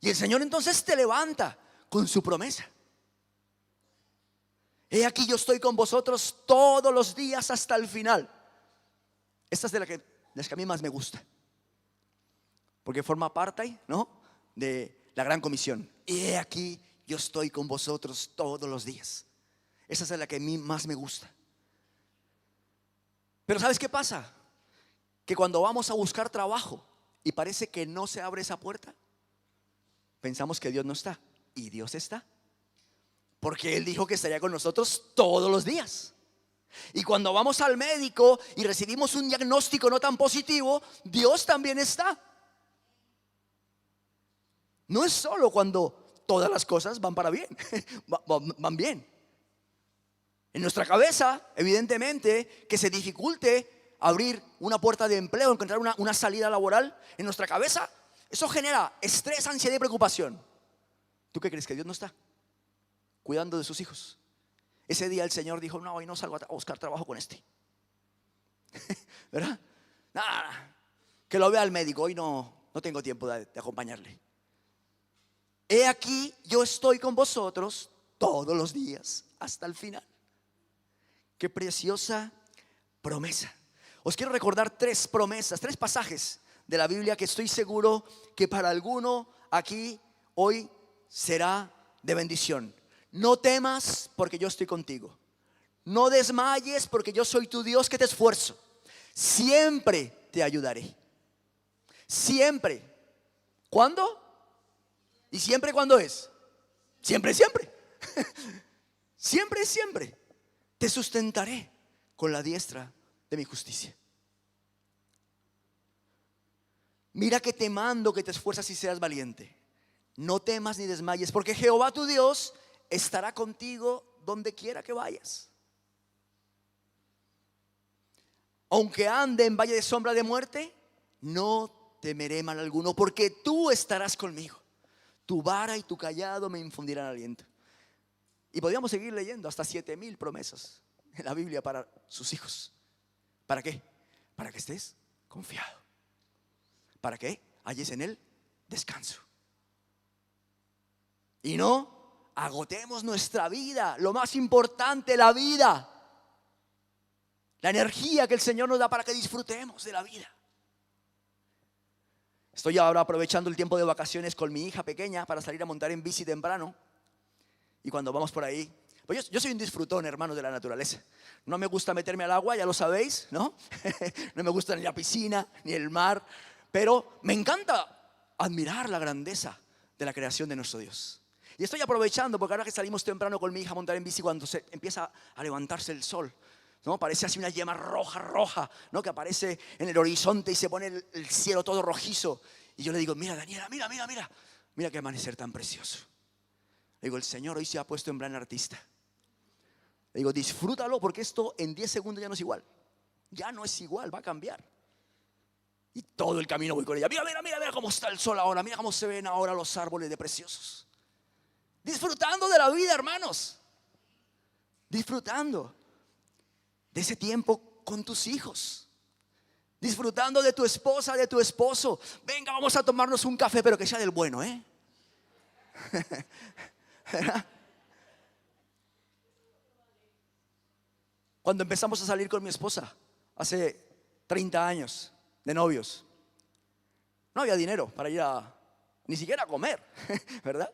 Y el Señor entonces te levanta con su promesa. He aquí, yo estoy con vosotros todos los días hasta el final. Esta es de las que a mí más me gusta, porque forma parte, ¿no?, de la gran comisión. Y he aquí, yo estoy con vosotros todos los días. Esa es la que a mí más me gusta. Pero ¿sabes qué pasa? Que cuando vamos a buscar trabajo y parece que no se abre esa puerta, pensamos que Dios no está. Y Dios está, porque Él dijo que estaría con nosotros todos los días. Y cuando vamos al médico y recibimos un diagnóstico no tan positivo, Dios también está. No es solo cuando todas las cosas van para bien, van bien. En nuestra cabeza, evidentemente, que se dificulte abrir una puerta de empleo, encontrar una salida laboral, en nuestra cabeza eso genera estrés, ansiedad y preocupación. ¿Tú qué crees? ¿Que Dios no está cuidando de sus hijos? Ese día el Señor dijo: no, hoy no salgo a buscar trabajo con este. ¿Verdad? Nada, que lo vea el médico, hoy no tengo tiempo de acompañarle. he aquí, yo estoy con vosotros todos los días hasta el final. Qué preciosa promesa. Os quiero recordar tres promesas, tres pasajes de la Biblia que estoy seguro que para alguno aquí hoy será de bendición. No temas porque yo estoy contigo. No desmayes porque yo soy tu Dios que te esfuerzo. Siempre te ayudaré. Siempre. ¿Cuándo? ¿Y siempre cuándo es? Siempre, siempre. Siempre, siempre. Te sustentaré con la diestra de mi justicia. Mira que te mando que te esfuerzas y seas valiente. No temas ni desmayes, porque Jehová tu Dios estará contigo donde quiera que vayas. Aunque ande en valle de sombra de muerte, no temeré mal alguno, porque tú estarás conmigo. Tu vara y tu cayado me infundirán aliento. Y podríamos seguir leyendo hasta 7,000 promesas en la Biblia para sus hijos. ¿Para qué? Para que estés confiado. ¿Para qué? Halles en él descanso. Y no agotemos nuestra vida, lo más importante, la vida. La energía que el Señor nos da para que disfrutemos de la vida. Estoy ahora aprovechando el tiempo de vacaciones con mi hija pequeña para salir a montar en bici temprano. Y cuando vamos por ahí, pues yo soy un disfrutón, hermano, de la naturaleza. No me gusta meterme al agua, ya lo sabéis, ¿no? No me gusta ni la piscina, ni el mar. Pero me encanta admirar la grandeza de la creación de nuestro Dios. Y estoy aprovechando porque ahora que salimos temprano con mi hija a montar en bici, cuando se empieza a levantarse el sol, ¿no? Parece así una llama roja, ¿no? Que aparece en el horizonte y se pone el cielo todo rojizo. Y yo le digo, mira Daniela, mira qué amanecer tan precioso. Le digo, el Señor hoy se ha puesto en plan artista. Le digo, disfrútalo porque esto en 10 segundos ya no es igual. Ya no es igual, va a cambiar. Y todo el camino voy con ella. Mira cómo está el sol ahora. Mira cómo se ven ahora los árboles de preciosos. Disfrutando de la vida, hermanos. Disfrutando de ese tiempo con tus hijos. Disfrutando de tu esposa, de tu esposo. Venga, vamos a tomarnos un café, pero que sea del bueno, ¿eh? Cuando empezamos a salir con mi esposa, hace 30 años de novios, no había dinero para ir ni siquiera a comer, ¿verdad?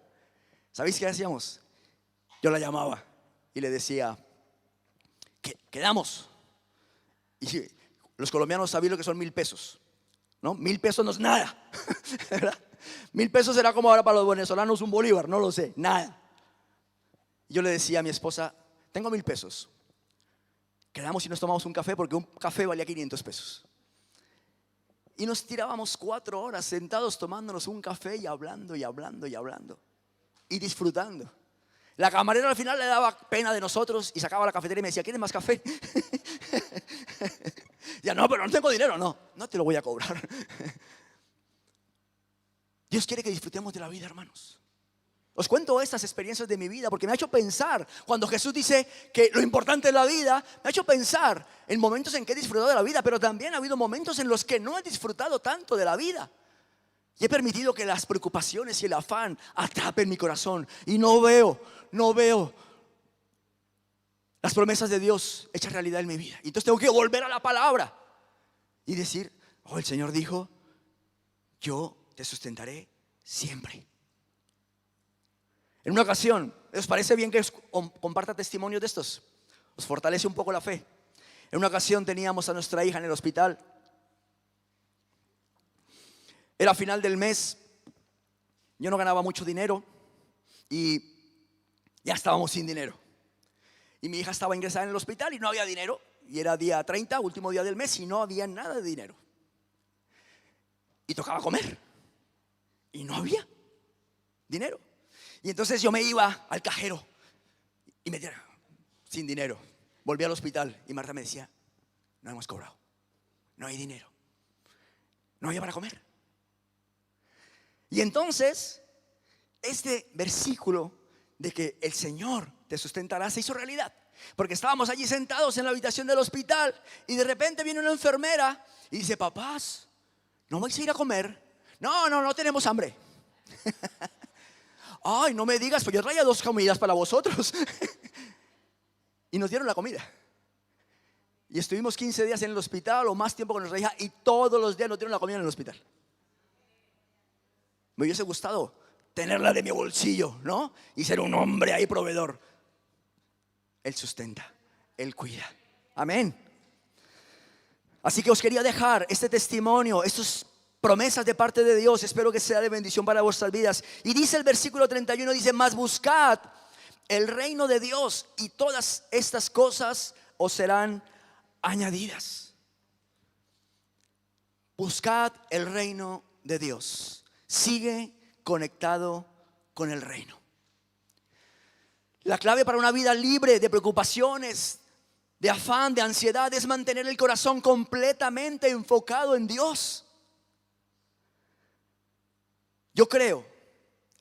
¿Sabéis qué hacíamos? Yo la llamaba y le decía, quedamos. Y los colombianos sabían lo que son 1,000 pesos, ¿no? 1,000 pesos no es nada, ¿verdad? 1,000 pesos será como ahora para los venezolanos un bolívar, no lo sé, nada. Yo le decía a mi esposa, tengo 1,000 pesos. Quedamos y nos tomamos un café porque un café valía 500 pesos. Y nos tirábamos 4 horas sentados tomándonos un café y hablando. Y disfrutando. La camarera al final le daba pena de nosotros y sacaba la cafetera y me decía, ¿quieres más café? Ya no, pero no tengo dinero. No te lo voy a cobrar. Dios quiere que disfrutemos de la vida, hermanos. Os cuento estas experiencias de mi vida porque me ha hecho pensar, cuando Jesús dice que lo importante es la vida, me ha hecho pensar en momentos en que he disfrutado de la vida, pero también ha habido momentos en los que no he disfrutado tanto de la vida. Y he permitido que las preocupaciones y el afán atrapen mi corazón y no veo las promesas de Dios hechas realidad en mi vida. Y entonces tengo que volver a la palabra y decir, el Señor dijo, yo te sustentaré siempre. En una ocasión, ¿os parece bien que os comparta testimonios de estos? Os fortalece un poco la fe. En una ocasión teníamos a nuestra hija en el hospital. Era final del mes. Yo no ganaba mucho dinero y ya estábamos sin dinero. Y mi hija estaba ingresada en el hospital y no había dinero. Y era día 30, último día del mes, y no había nada de dinero. Y tocaba comer. Y no había dinero. Y entonces yo me iba al cajero y me decía, sin dinero. Volví al hospital y Marta me decía, no hemos cobrado, no hay dinero, no había para comer. Y entonces este versículo de que el Señor te sustentará se hizo realidad. Porque estábamos allí sentados en la habitación del hospital y de repente viene una enfermera y dice, papás, ¿no vais a ir a comer? No tenemos hambre. Ay, no me digas, pues yo traía 2 comidas para vosotros. Y nos dieron la comida. Y estuvimos 15 días en el hospital o más tiempo con nuestra hija, y todos los días nos dieron la comida en el hospital. Me hubiese gustado tenerla de mi bolsillo, ¿no? Y ser un hombre ahí proveedor. Él sustenta, Él cuida. Amén. Así que os quería dejar este testimonio, estas promesas de parte de Dios. Espero que sea de bendición para vuestras vidas. Y dice el versículo 31, dice: mas buscad el reino de Dios, y todas estas cosas os serán añadidas. Buscad el reino de Dios. Sigue conectado con el reino. La clave para una vida libre de preocupaciones, de afán, de ansiedad, es mantener el corazón completamente enfocado en Dios. Yo creo,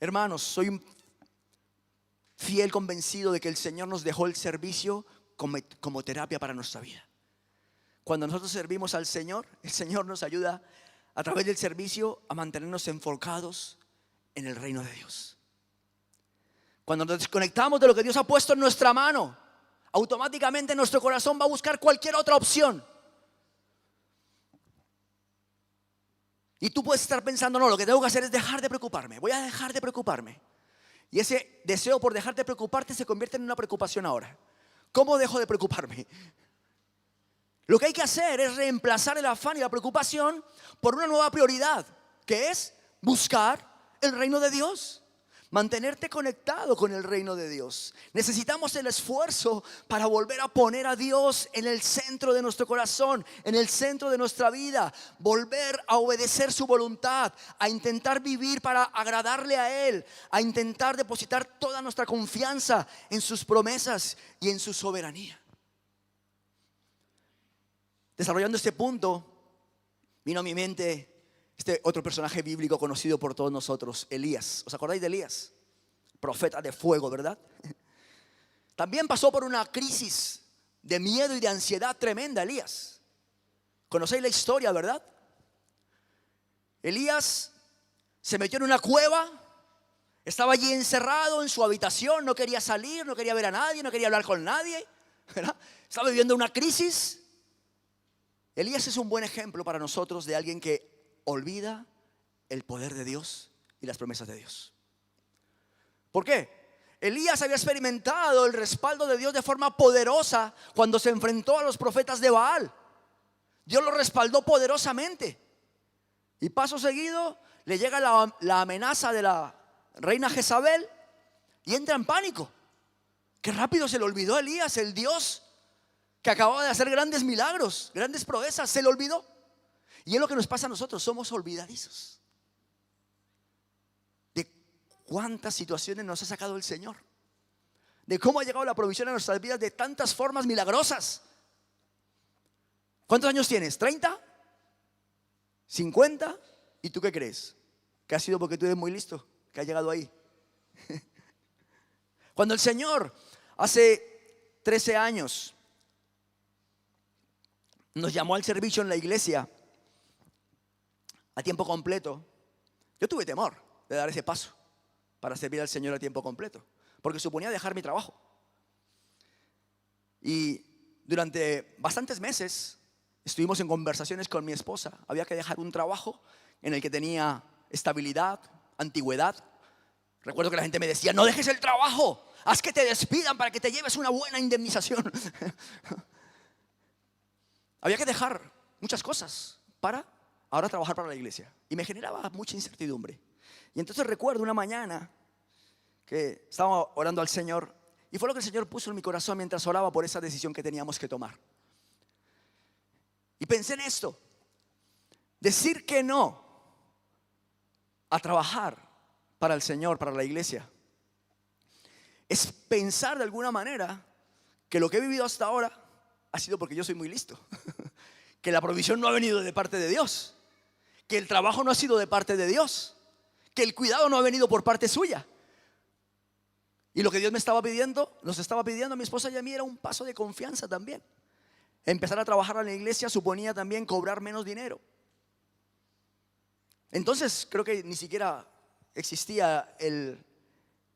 hermanos, soy un fiel convencido de que el Señor nos dejó el servicio como terapia para nuestra vida. Cuando nosotros servimos al Señor, el Señor nos ayuda a través del servicio a mantenernos enfocados en el reino de Dios. Cuando nos desconectamos de lo que Dios ha puesto en nuestra mano, automáticamente nuestro corazón va a buscar cualquier otra opción. Y tú puedes estar pensando: no, lo que tengo que hacer es dejar de preocuparme. Voy a dejar de preocuparme. Y ese deseo por dejar de preocuparte se convierte en una preocupación ahora. ¿Cómo dejo de preocuparme? Lo que hay que hacer es reemplazar el afán y la preocupación por una nueva prioridad, que es buscar el reino de Dios. Mantenerte conectado con el reino de Dios. Necesitamos el esfuerzo para volver a poner a Dios en el centro de nuestro corazón, en el centro de nuestra vida. Volver a obedecer su voluntad, a intentar vivir para agradarle a Él, a intentar depositar toda nuestra confianza en sus promesas y en su soberanía. Desarrollando este punto, vino a mi mente este otro personaje bíblico conocido por todos nosotros, Elías. ¿Os acordáis de Elías? Profeta de fuego, ¿verdad? También pasó por una crisis de miedo y de ansiedad tremenda, Elías. ¿Conocéis la historia, verdad? Elías se metió en una cueva, estaba allí encerrado en su habitación, no quería salir, no quería ver a nadie, no quería hablar con nadie, ¿verdad? Estaba viviendo una crisis. Elías es un buen ejemplo para nosotros de alguien que olvida el poder de Dios y las promesas de Dios. ¿Por qué? Elías había experimentado el respaldo de Dios de forma poderosa cuando se enfrentó a los profetas de Baal. Dios lo respaldó poderosamente. Y paso seguido le llega la amenaza de la reina Jezabel y entra en pánico. Qué rápido se le olvidó a Elías, el Dios que acababa de hacer grandes milagros, grandes proezas, se le olvidó. Y es lo que nos pasa a nosotros, somos olvidadizos de cuántas situaciones nos ha sacado el Señor, de cómo ha llegado la provisión a nuestras vidas de tantas formas milagrosas. ¿Cuántos años tienes? ¿30? ¿50? ¿Y tú qué crees? ¿Que ha sido porque tú eres muy listo? ¿Que has llegado ahí? Cuando el Señor hace 13 años nos llamó al servicio en la iglesia a tiempo completo, yo tuve temor de dar ese paso para servir al Señor a tiempo completo, porque suponía dejar mi trabajo. Y durante bastantes meses estuvimos en conversaciones con mi esposa. Había que dejar un trabajo en el que tenía estabilidad, antigüedad. Recuerdo que la gente me decía: no dejes el trabajo, haz que te despidan para que te lleves una buena indemnización. Había que dejar muchas cosas para ahora trabajar para la iglesia. Y me generaba mucha incertidumbre. Y entonces recuerdo una mañana que estaba orando al Señor, y fue lo que el Señor puso en mi corazón mientras oraba por esa decisión que teníamos que tomar. Y pensé en esto: decir que no a trabajar para el Señor, para la iglesia, es pensar de alguna manera que lo que he vivido hasta ahora ha sido porque yo soy muy listo. Que la provisión no ha venido de parte de Dios, que el trabajo no ha sido de parte de Dios, que el cuidado no ha venido por parte suya. Y lo que Dios me estaba pidiendo, nos estaba pidiendo a mi esposa y a mí, era un paso de confianza también. Empezar a trabajar en la iglesia suponía también cobrar menos dinero. Entonces creo que ni siquiera existía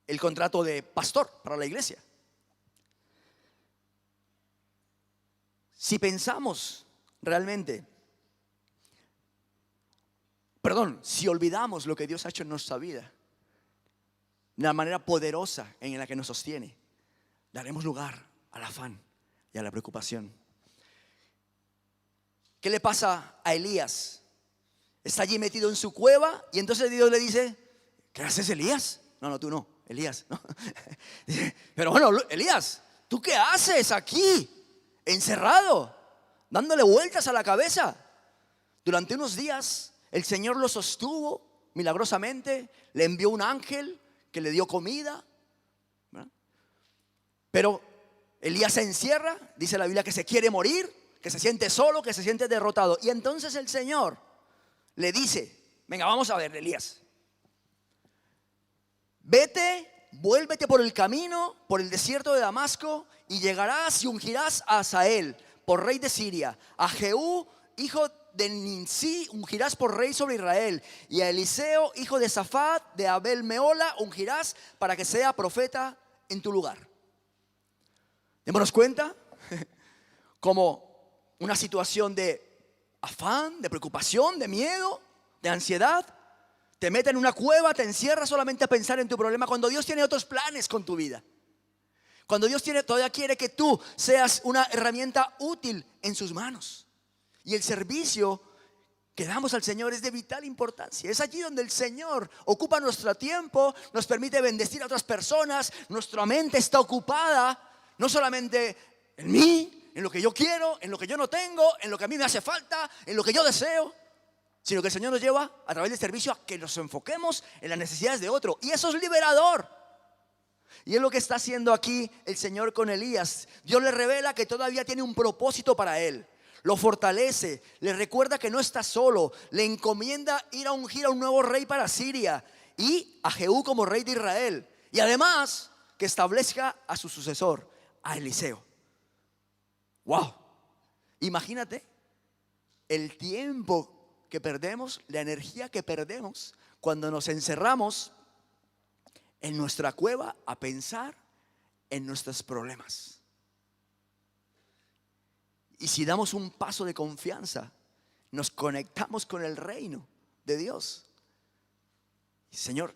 el contrato de pastor para la iglesia. Si pensamos realmente, si olvidamos lo que Dios ha hecho en nuestra vida, la manera poderosa en la que nos sostiene, daremos lugar al afán y a la preocupación. ¿Qué le pasa a Elías? Está allí metido en su cueva y entonces Dios le dice: ¿qué haces, Elías? No, tú no, Elías, ¿no? Pero bueno, Elías, ¿tú qué haces aquí, encerrado, dándole vueltas a la cabeza? Durante unos días el Señor lo sostuvo milagrosamente, le envió un ángel que le dio comida, ¿verdad? Pero Elías se encierra, dice la Biblia que se quiere morir, que se siente solo, que se siente derrotado. Y entonces el Señor le dice: venga, vamos a ver, Elías, vete, vuélvete por el camino, por el desierto de Damasco, y llegarás y ungirás a Hazael por rey de Siria, a Jehú, hijo de Nimsi, ungirás por rey sobre Israel, y a Eliseo, hijo de Safat, de Abel Meola, ungirás para que sea profeta en tu lugar. Démonos cuenta como una situación de afán, de preocupación, de miedo, de ansiedad, te mete en una cueva, te encierra solamente a pensar en tu problema, cuando Dios tiene otros planes con tu vida. Cuando Dios todavía quiere que tú seas una herramienta útil en sus manos. Y el servicio que damos al Señor es de vital importancia. Es allí donde el Señor ocupa nuestro tiempo, nos permite bendecir a otras personas. Nuestra mente está ocupada no solamente en mí, en lo que yo quiero, en lo que yo no tengo, en lo que a mí me hace falta, en lo que yo deseo, sino que el Señor nos lleva a través del servicio a que nos enfoquemos en las necesidades de otro. Y eso es liberador. Y es lo que está haciendo aquí el Señor con Elías. Dios le revela que todavía tiene un propósito para él. Lo fortalece, le recuerda que no está solo, le encomienda ir a ungir a un nuevo rey para Siria y a Jehú como rey de Israel. Y además que establezca a su sucesor, a Eliseo. Wow, imagínate el tiempo que perdemos, la energía que perdemos cuando nos encerramos en nuestra cueva a pensar en nuestros problemas. Y si damos un paso de confianza, nos conectamos con el reino de Dios. Señor,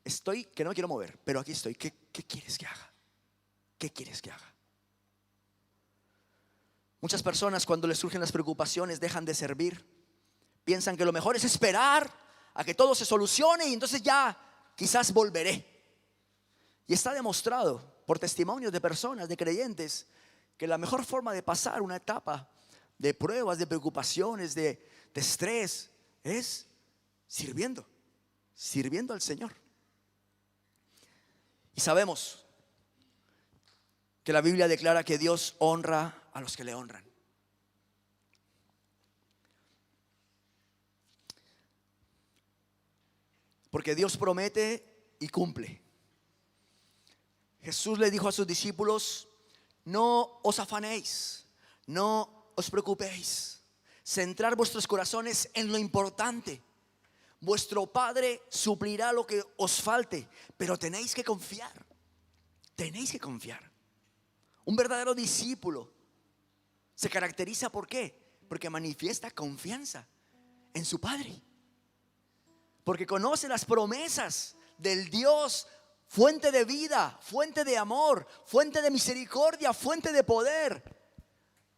estoy que no me quiero mover, pero aquí estoy. ¿Qué quieres que haga? ¿Qué quieres que haga? Muchas personas, cuando les surgen las preocupaciones, dejan de servir. Piensan que lo mejor es esperar a que todo se solucione y entonces ya quizás volveré. Y está demostrado por testimonios de personas, de creyentes, que la mejor forma de pasar una etapa de pruebas, de preocupaciones, de estrés, es sirviendo al Señor. Y sabemos que la Biblia declara que Dios honra a los que le honran. Porque Dios promete y cumple. Jesús le dijo a sus discípulos: no os afanéis, no os preocupéis. Centrar vuestros corazones en lo importante. Vuestro Padre suplirá lo que os falte, pero tenéis que confiar. Tenéis que confiar. Un verdadero discípulo se caracteriza ¿por qué? Porque manifiesta confianza en su Padre. Porque conoce las promesas del Dios fuente de vida, fuente de amor, fuente de misericordia, fuente de poder,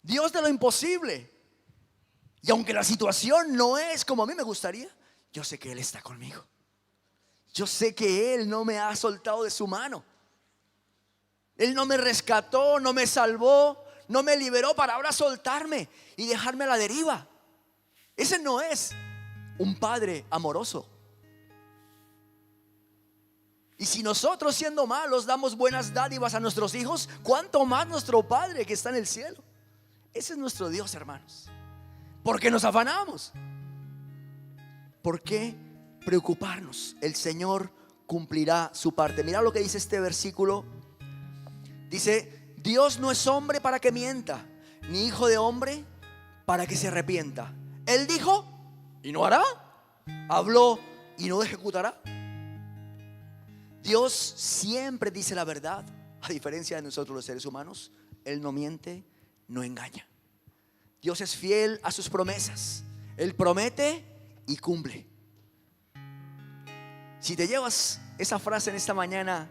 Dios de lo imposible. Y aunque la situación no es como a mí me gustaría, yo sé que Él está conmigo. Yo sé que Él no me ha soltado de su mano. Él no me rescató, no me salvó, no me liberó para ahora soltarme y dejarme a la deriva. Ese no es un padre amoroso. Y si nosotros, siendo malos, damos buenas dádivas a nuestros hijos, ¿cuánto más nuestro Padre que está en el cielo? Ese es nuestro Dios, hermanos. ¿Por qué nos afanamos? ¿Por qué preocuparnos? El Señor cumplirá su parte. Mira lo que dice este versículo. Dice: Dios no es hombre para que mienta, ni hijo de hombre para que se arrepienta. Él dijo y no hará, habló y no ejecutará. Dios siempre dice la verdad. A diferencia de nosotros los seres humanos, Él no miente, no engaña. Dios es fiel a sus promesas. Él promete y cumple. Si te llevas esa frase en esta mañana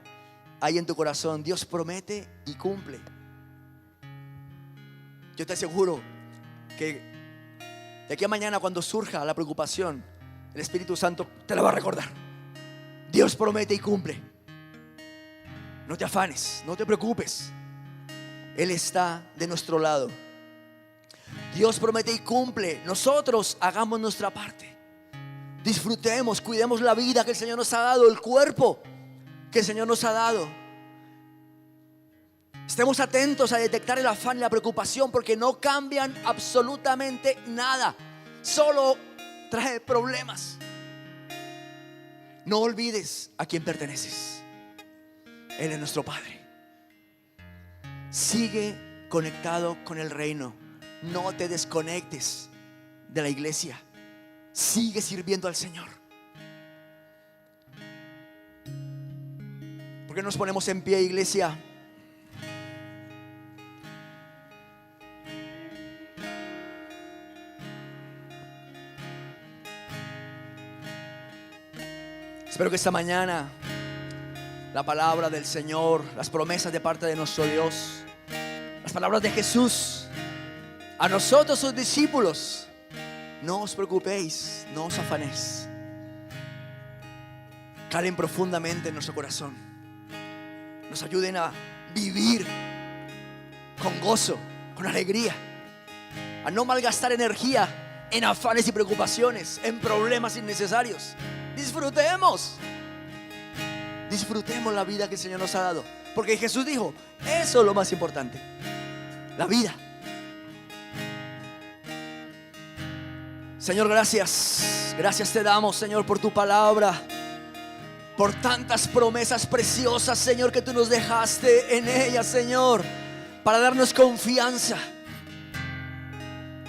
ahí en tu corazón, Dios promete y cumple, yo te aseguro que de aquí a mañana, cuando surja la preocupación, el Espíritu Santo te la va a recordar. Dios promete y cumple. No te afanes, no te preocupes. Él está de nuestro lado. Dios promete y cumple. Nosotros hagamos nuestra parte. Disfrutemos, cuidemos la vida que el Señor nos ha dado, el cuerpo que el Señor nos ha dado. Estemos atentos a detectar el afán y la preocupación, porque no cambian absolutamente nada, solo trae problemas. No olvides a quién perteneces. Él es nuestro Padre. Sigue conectado con el reino. No te desconectes de la iglesia. Sigue sirviendo al Señor. ¿Por qué nos ponemos en pie, iglesia? Espero que esta mañana la palabra del Señor, las promesas de parte de nuestro Dios, las palabras de Jesús a nosotros sus discípulos: no os preocupéis, no os afanéis, calen profundamente en nuestro corazón, nos ayuden a vivir con gozo, con alegría, a no malgastar energía en afanes y preocupaciones, en problemas innecesarios. Disfrutemos la vida que el Señor nos ha dado, porque Jesús dijo: eso es lo más importante, la vida. Señor, gracias te damos, Señor, por tu palabra, por tantas promesas preciosas, Señor, que tú nos dejaste en ella, Señor, para darnos confianza,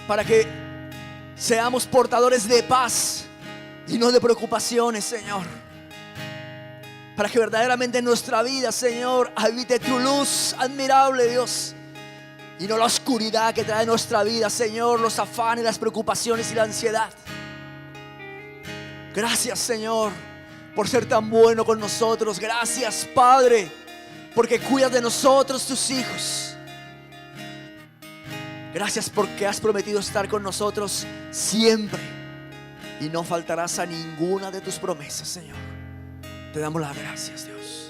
para que seamos portadores de paz y no de preocupaciones, Señor. Para que verdaderamente en nuestra vida, Señor, habite tu luz admirable, Dios, y no la oscuridad que trae nuestra vida, Señor, los afanes, las preocupaciones y la ansiedad. Gracias, Señor, por ser tan bueno con nosotros. Gracias, Padre, porque cuidas de nosotros, tus hijos. Gracias porque has prometido estar con nosotros siempre y no faltarás a ninguna de tus promesas, Señor. Te damos las gracias, Dios.